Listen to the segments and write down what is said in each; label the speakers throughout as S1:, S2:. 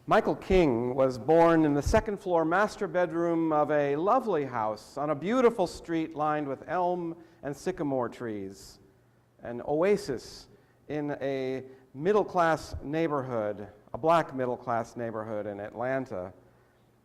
S1: Michael King was born in the second-floor master bedroom of a lovely house on a beautiful street lined with elm and sycamore trees, an oasis in a middle-class neighborhood, a black middle-class neighborhood in Atlanta.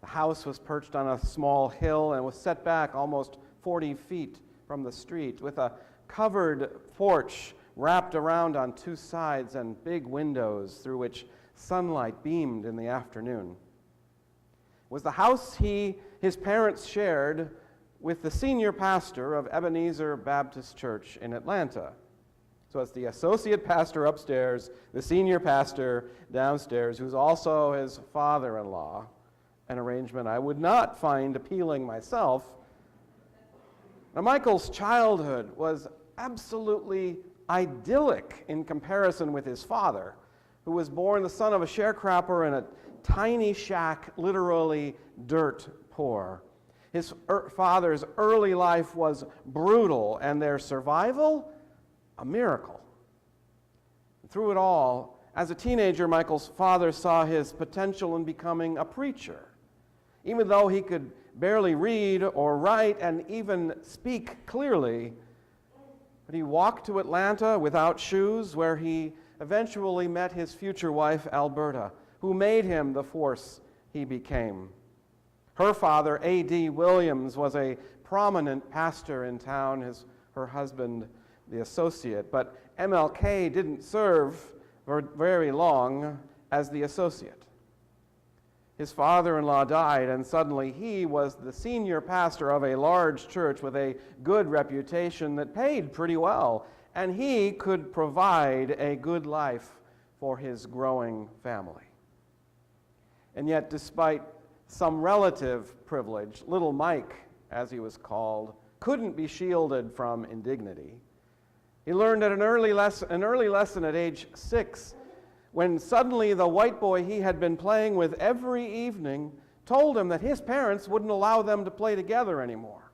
S1: The house was perched on a small hill and was set back almost 40 feet from the street with a covered porch wrapped around on two sides and big windows through which sunlight beamed in the afternoon. It was the house his parents shared with the senior pastor of Ebenezer Baptist Church in Atlanta. So it's the associate pastor upstairs, the senior pastor downstairs, who's also his father-in-law, an arrangement I would not find appealing myself. Now, Michael's childhood was absolutely idyllic in comparison with his father, who was born the son of a sharecropper in a tiny shack, literally dirt poor. His father's early life was brutal, and their survival, a miracle. Through it all, as a teenager, Michael's father saw his potential in becoming a preacher. Even though he could barely read or write and even speak clearly, but he walked to Atlanta without shoes, where he eventually met his future wife, Alberta, who made him the force he became. Her father, A.D. Williams, was a prominent pastor in town, her husband the associate, but MLK didn't serve for very long as the associate. His father-in-law died, and suddenly he was the senior pastor of a large church with a good reputation that paid pretty well, and he could provide a good life for his growing family. And yet, despite some relative privilege, little Mike, as he was called, couldn't be shielded from indignity. He learned at an early lesson at age 6, when suddenly the white boy he had been playing with every evening told him that his parents wouldn't allow them to play together anymore.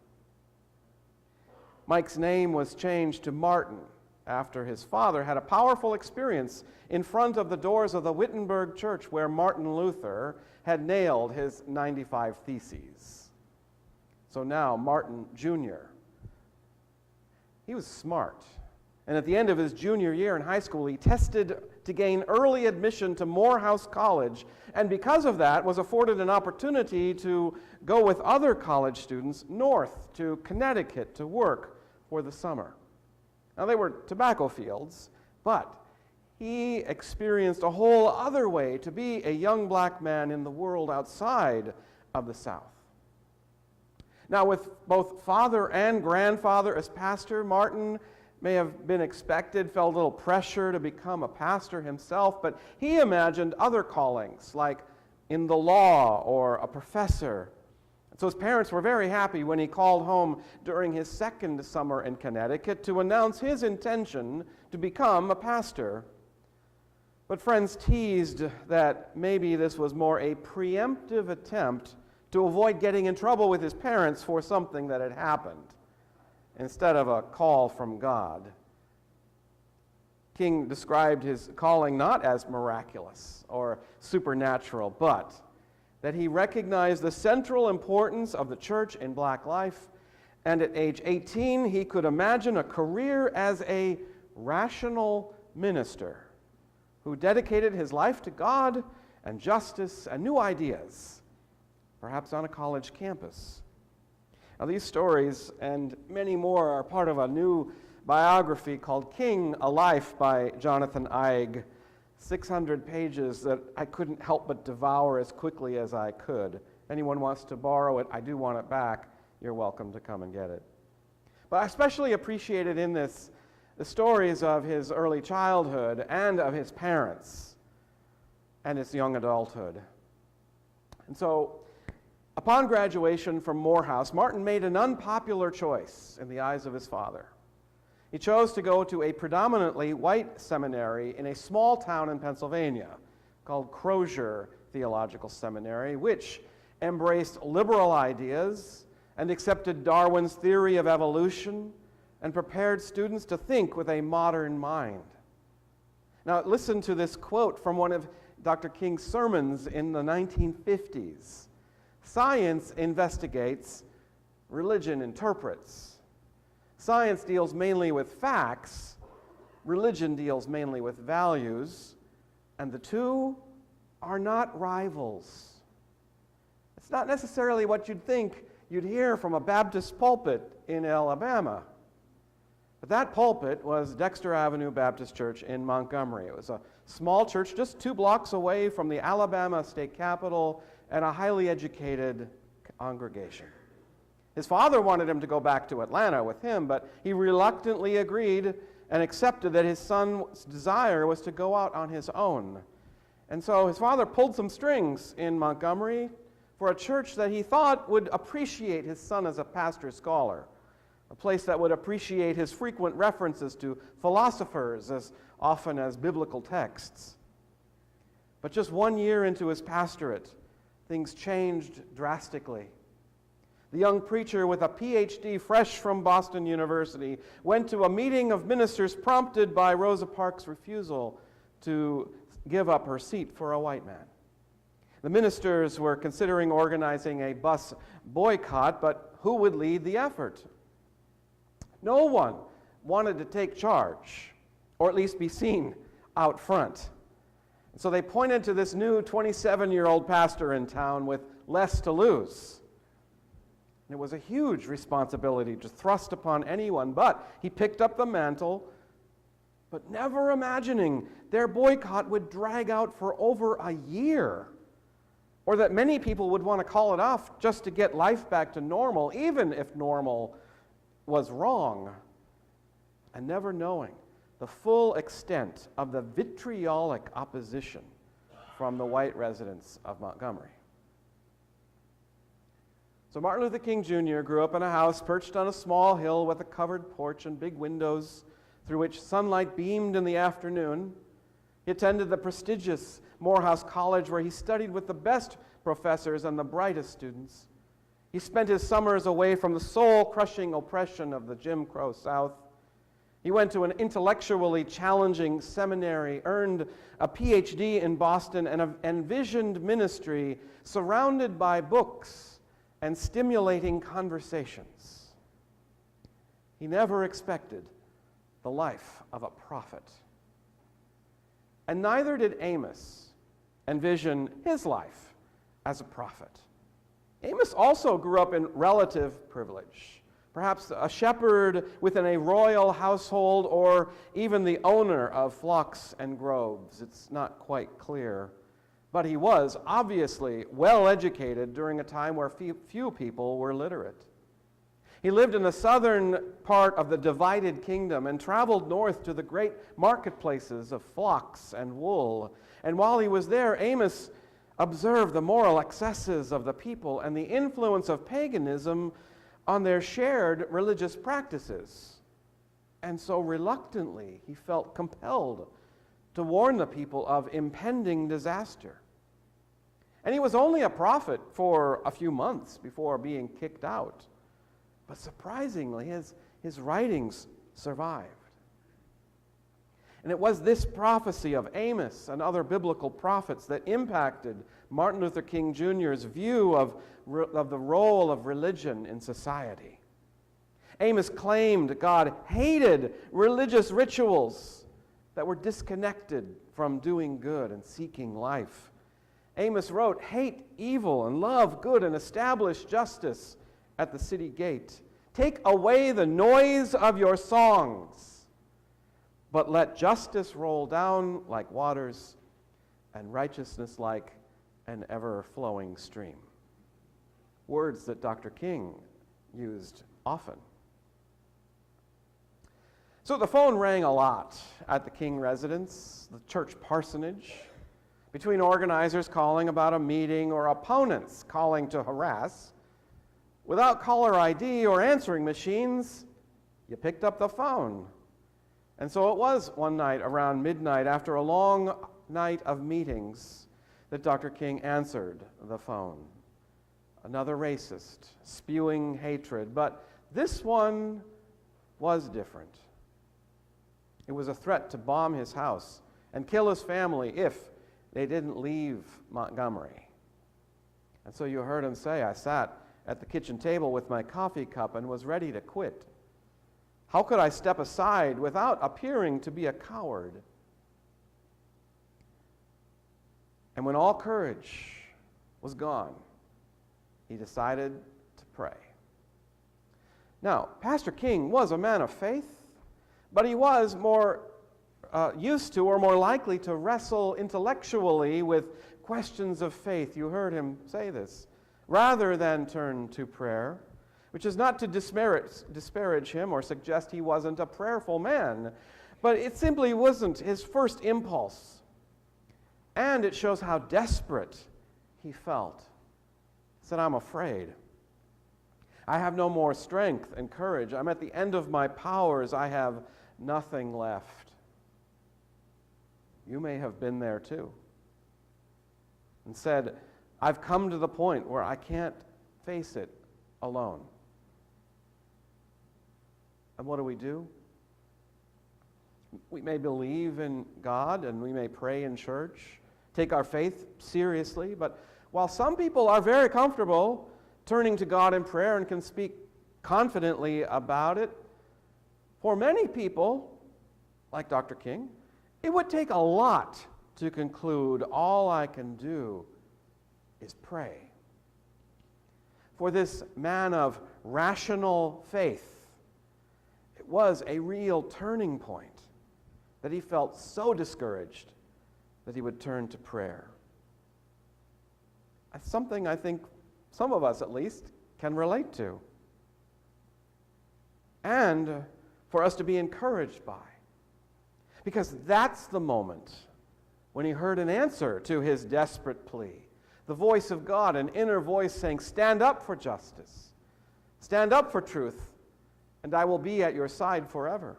S1: Mike's name was changed to Martin after his father had a powerful experience in front of the doors of the Wittenberg Church, where Martin Luther had nailed his 95 Theses. So now Martin Jr., he was smart. And at the end of his junior year in high school, he tested to gain early admission to Morehouse College, and because of that was afforded an opportunity to go with other college students north to Connecticut to work for the summer. Now, they were tobacco fields, but he experienced a whole other way to be a young black man in the world outside of the South. Now, with both father and grandfather as pastor, Martin may have been expected, felt a little pressure to become a pastor himself, but he imagined other callings, like in the law or a professor. So his parents were very happy when he called home during his second summer in Connecticut to announce his intention to become a pastor. But friends teased that maybe this was more a preemptive attempt to avoid getting in trouble with his parents for something that had happened, instead of a call from God. King described his calling not as miraculous or supernatural, but that he recognized the central importance of the church in black life, and at age 18, he could imagine a career as a rational minister who dedicated his life to God and justice and new ideas, perhaps on a college campus. Now, these stories and many more are part of a new biography called King, A Life by Jonathan Eig, 600 pages that I couldn't help but devour as quickly as I could. Anyone wants to borrow it, I do want it back, you're welcome to come and get it. But I especially appreciated in this the stories of his early childhood and of his parents and his young adulthood. And so, upon graduation from Morehouse, Martin made an unpopular choice in the eyes of his father. He chose to go to a predominantly white seminary in a small town in Pennsylvania called Crozier Theological Seminary, which embraced liberal ideas and accepted Darwin's theory of evolution and prepared students to think with a modern mind. Now, listen to this quote from one of Dr. King's sermons in the 1950s. Science investigates, religion interprets. Science deals mainly with facts, religion deals mainly with values, and the two are not rivals. It's not necessarily what you'd think you'd hear from a Baptist pulpit in Alabama. But that pulpit was Dexter Avenue Baptist Church in Montgomery. It was a small church just 2 blocks away from the Alabama state capitol and a highly educated congregation. His father wanted him to go back to Atlanta with him, but he reluctantly agreed and accepted that his son's desire was to go out on his own. And so his father pulled some strings in Montgomery for a church that he thought would appreciate his son as a pastor-scholar, a place that would appreciate his frequent references to philosophers as often as biblical texts. But just 1 year into his pastorate, things changed drastically. The young preacher with a PhD fresh from Boston University went to a meeting of ministers prompted by Rosa Parks' refusal to give up her seat for a white man. The ministers were considering organizing a bus boycott, but who would lead the effort? No one wanted to take charge, or at least be seen out front. So they pointed to this new 27-year-old pastor in town with less to lose. It was a huge responsibility to thrust upon anyone, but he picked up the mantle, but never imagining their boycott would drag out for over a year, or that many people would want to call it off just to get life back to normal, even if normal was wrong, and never knowing the full extent of the vitriolic opposition from the white residents of Montgomery. So Martin Luther King Jr. grew up in a house perched on a small hill with a covered porch and big windows through which sunlight beamed in the afternoon. He attended the prestigious Morehouse College, where he studied with the best professors and the brightest students. He spent his summers away from the soul-crushing oppression of the Jim Crow South. He went to an intellectually challenging seminary, earned a PhD in Boston, and envisioned ministry surrounded by books and stimulating conversations. He never expected the life of a prophet. And neither did Amos envision his life as a prophet. Amos also grew up in relative privilege, perhaps a shepherd within a royal household, or even the owner of flocks and groves. It's not quite clear. But he was obviously well educated during a time where few people were literate. He lived in the southern part of the divided kingdom and traveled north to the great marketplaces of flocks and wool. And while he was there, Amos observed the moral excesses of the people and the influence of paganism on their shared religious practices. And so reluctantly, he felt compelled to warn the people of impending disaster. And he was only a prophet for a few months before being kicked out. But surprisingly, his writings survived. And it was this prophecy of Amos and other biblical prophets that impacted Martin Luther King Jr.'s view of the role of religion in society. Amos claimed God hated religious rituals that were disconnected from doing good and seeking life. Amos wrote, "Hate evil and love good and establish justice at the city gate. Take away the noise of your songs, but let justice roll down like waters and righteousness like an ever-flowing stream." Words that Dr. King used often. So the phone rang a lot at the King residence, the church parsonage, between organizers calling about a meeting or opponents calling to harass. Without caller ID or answering machines, you picked up the phone. And so it was one night around midnight, after a long night of meetings, that Dr. King answered the phone. Another racist, spewing hatred, but this one was different. It was a threat to bomb his house and kill his family if they didn't leave Montgomery. And so you heard him say, I sat at the kitchen table with my coffee cup and was ready to quit. How could I step aside without appearing to be a coward? And when all courage was gone, he decided to pray. Now, Pastor King was a man of faith, but he was more used to or more likely to wrestle intellectually with questions of faith. You heard him say this. Rather than turn to prayer, which is not to disparage him or suggest he wasn't a prayerful man, but it simply wasn't his first impulse. And it shows how desperate he felt. He said, I'm afraid. I have no more strength and courage. I'm at the end of my powers. I have nothing left. You may have been there too. And said, I've come to the point where I can't face it alone. And what do? We may believe in God and we may pray in church, take our faith seriously, but while some people are very comfortable turning to God in prayer and can speak confidently about it, for many people, like Dr. King, it would take a lot to conclude all I can do is pray. For this man of rational faith, it was a real turning point that he felt so discouraged that he would turn to prayer. That's something I think some of us at least can relate to. And for us to be encouraged by. Because that's the moment when he heard an answer to his desperate plea. The voice of God, an inner voice saying, stand up for justice. Stand up for truth, and I will be at your side forever.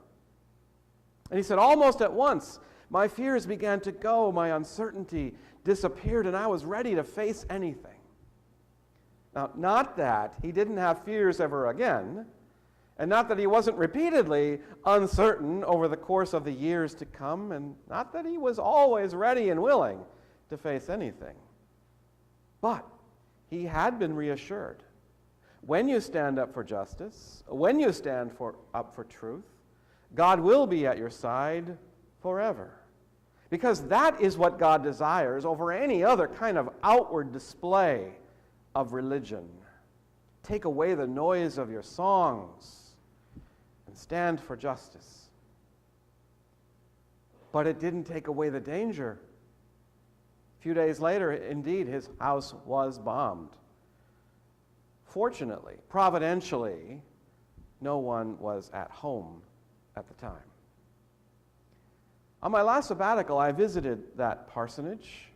S1: And he said, almost at once, my fears began to go, my uncertainty disappeared, and I was ready to face anything. Now, not that he didn't have fears ever again, and not that he wasn't repeatedly uncertain over the course of the years to come, and not that he was always ready and willing to face anything. But he had been reassured. When you stand up for justice, when you stand up for truth, God will be at your side forever. Because that is what God desires over any other kind of outward display of religion. Take away the noise of your songs and stand for justice. But it didn't take away the danger. A few days later, indeed, his house was bombed. Fortunately, providentially, no one was at home at the time. On my last sabbatical, I visited that parsonage,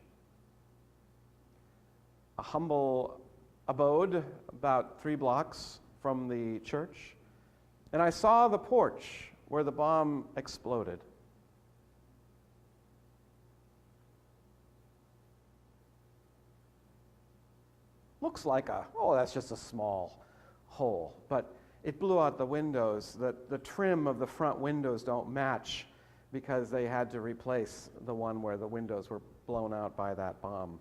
S1: a humble abode about 3 blocks from the church, and I saw the porch where the bomb exploded. Looks like that's just a small hole, but it blew out the windows. The trim of the front windows don't match because they had to replace the one where the windows were blown out by that bomb.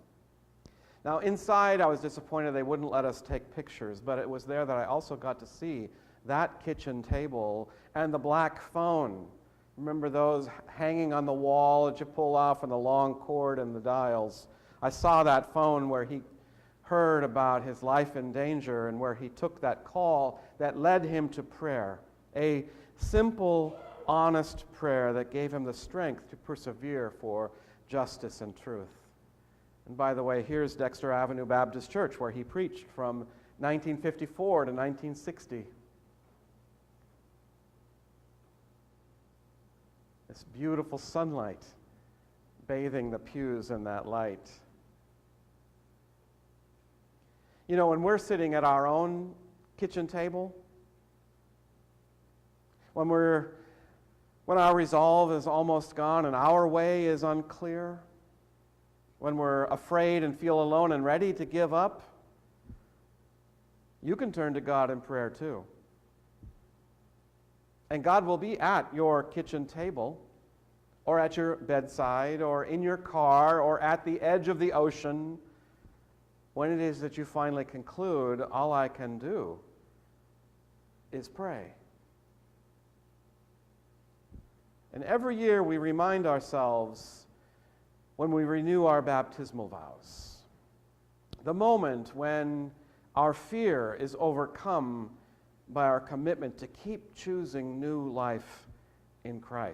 S1: Now inside, I was disappointed they wouldn't let us take pictures, but it was there that I also got to see that kitchen table and the black phone. Remember those hanging on the wall that you pull off and the long cord and the dials? I saw that phone where he heard about his life in danger and where he took that call that led him to prayer. A simple, honest prayer that gave him the strength to persevere for justice and truth. And by the way, here's Dexter Avenue Baptist Church where he preached from 1954 to 1960. This beautiful sunlight bathing the pews in that light. You know, when we're sitting at our own kitchen table, when our resolve is almost gone and our way is unclear, when we're afraid and feel alone and ready to give up, you can turn to God in prayer too. And God will be at your kitchen table or at your bedside, or in your car, or at the edge of the ocean, when it is that you finally conclude, all I can do is pray. And every year we remind ourselves, when we renew our baptismal vows, the moment when our fear is overcome by our commitment to keep choosing new life in Christ.